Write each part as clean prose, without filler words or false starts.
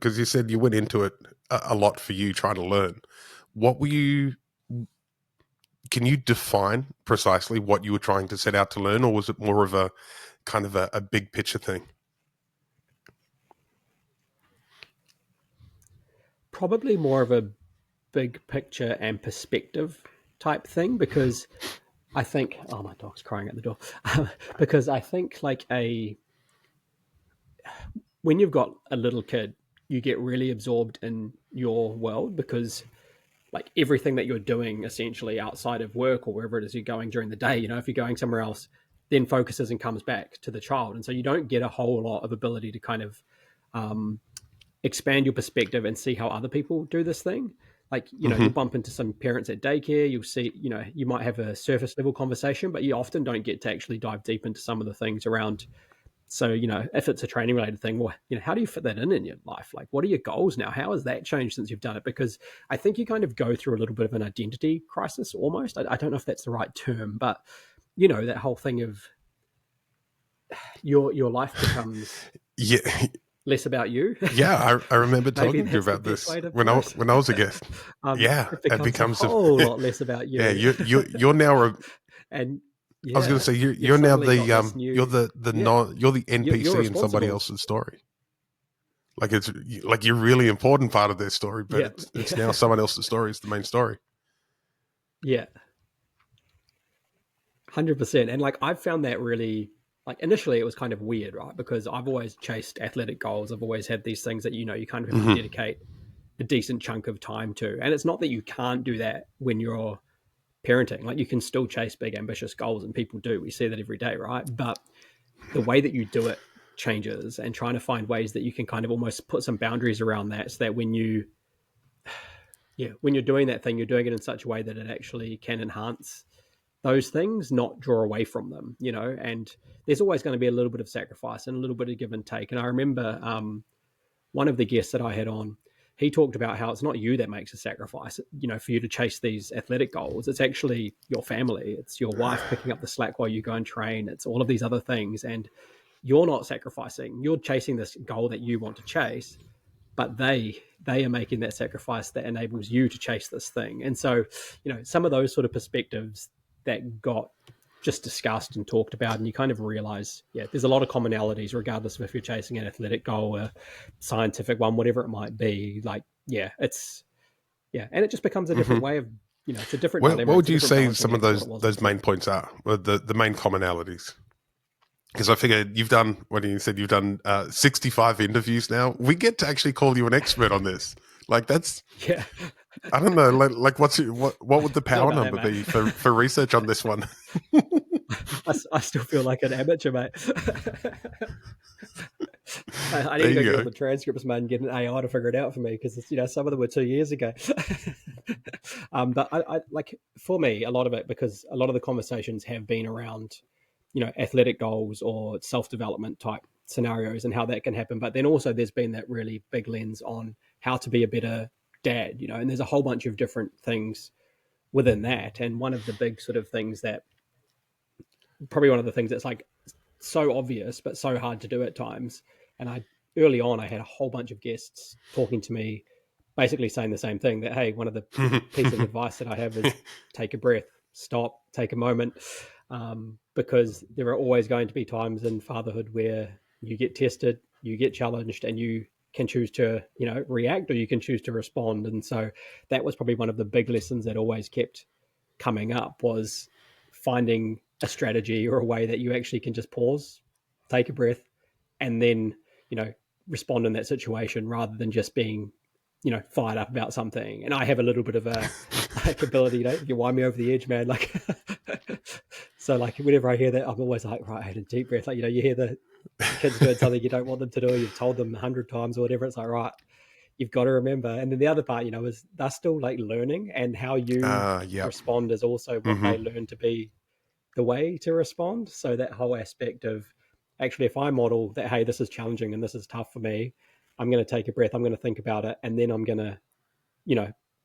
because you said you went into it a lot for you trying to learn. What were you? Can you define precisely what you were trying to set out to learn, or was it more of a kind of a big picture thing? Probably more of a big picture and perspective type thing, because I think, oh, my dog's crying at the door. Because I think when you've got a little kid, you get really absorbed in your world, because like everything that you're doing essentially outside of work or wherever it is you're going during the day, if you're going somewhere else, then focuses and comes back to the child. And so you don't get a whole lot of ability to kind of expand your perspective and see how other people do this thing. Like, you'll bump into some parents at daycare, you'll see, you might have a surface level conversation, but you often don't get to actually dive deep into some of the things around. So, if it's a training related thing, well, how do you fit that in your life? Like, what are your goals now? How has that changed since you've done it? Because I think you kind of go through a little bit of an identity crisis almost. I don't know if that's the right term, but, that whole thing of your life becomes Yeah, less about you. yeah. I remember talking to you about this when I was a kid. Yeah, it becomes a whole lot less about you. Yeah, you're now and I was going to say you're now the you're the NPC you're in somebody responsible. else's story. Like it's like you're really important part of their story, but it's now someone else's story is the main story. Yeah, 100%. And like I've found that really, like initially it was kind of weird, right? Because I've always chased athletic goals. I've always had these things that you kind of have to dedicate a decent chunk of time to. And it's not that you can't do that when you're parenting. Like you can still chase big ambitious goals, and people do. We see that every day, right? But the way that you do it changes, and trying to find ways that you can kind of almost put some boundaries around that, so that when you're doing that thing, you're doing it in such a way that it actually can enhance those things, not draw away from them, and there's always going to be a little bit of sacrifice and a little bit of give and take. And I remember one of the guests that I had on, he talked about how it's not you that makes a sacrifice, for you to chase these athletic goals. It's actually your family. It's your wife picking up the slack while you go and train. It's all of these other things. And you're not sacrificing. You're chasing this goal that you want to chase, but they are making that sacrifice that enables you to chase this thing. And so, some of those sort of perspectives that got just discussed and talked about, and you kind of realize, there's a lot of commonalities, regardless of if you're chasing an athletic goal, a scientific one, whatever it might be. Like, and it just becomes a different way of, it's a different dilemma. What would you say some of those main points are, the main commonalities? Because I figured you've done, when you said you've done 65 interviews now, we get to actually call you an expert on this. Like that's, I don't know, like what would the power number be for research on this one? I still feel like an amateur, mate. I need to go get the transcripts, man, and get an AI to figure it out for me, because some of them were 2 years ago. But I like, for me, a lot of it, because a lot of the conversations have been around, athletic goals or self-development type scenarios and how that can happen. But then also there's been that really big lens on how to be a better dad, and there's a whole bunch of different things within that. And one of the big sort of things that, probably one of the things that's like so obvious, but so hard to do at times. And early on, I had a whole bunch of guests talking to me, basically saying the same thing, that, hey, one of the pieces of advice that I have is take a breath, stop, take a moment. Because there are always going to be times in fatherhood where you get tested, you get challenged, and you can choose to, react, or you can choose to respond. And so that was probably one of the big lessons that always kept coming up, was finding a strategy or a way that you actually can just pause, take a breath, and then, respond in that situation, rather than just being, fired up about something. And I have a little bit of a ability, you wind me over the edge, man. Like, so like whenever I hear that, I'm always like, right, I had a deep breath. Like, you hear the kids doing something you don't want them to do, you've told them 100 times or whatever. It's like, right, you've got to remember. And then the other part, is they're still like learning, and how you respond is also what they learn to be the way to respond. So that whole aspect of, actually, if I model that, hey, this is challenging and this is tough for me, I'm going to take a breath, I'm going to think about it, and then I'm going to,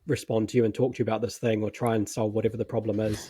respond to you and talk to you about this thing, or try and solve whatever the problem is.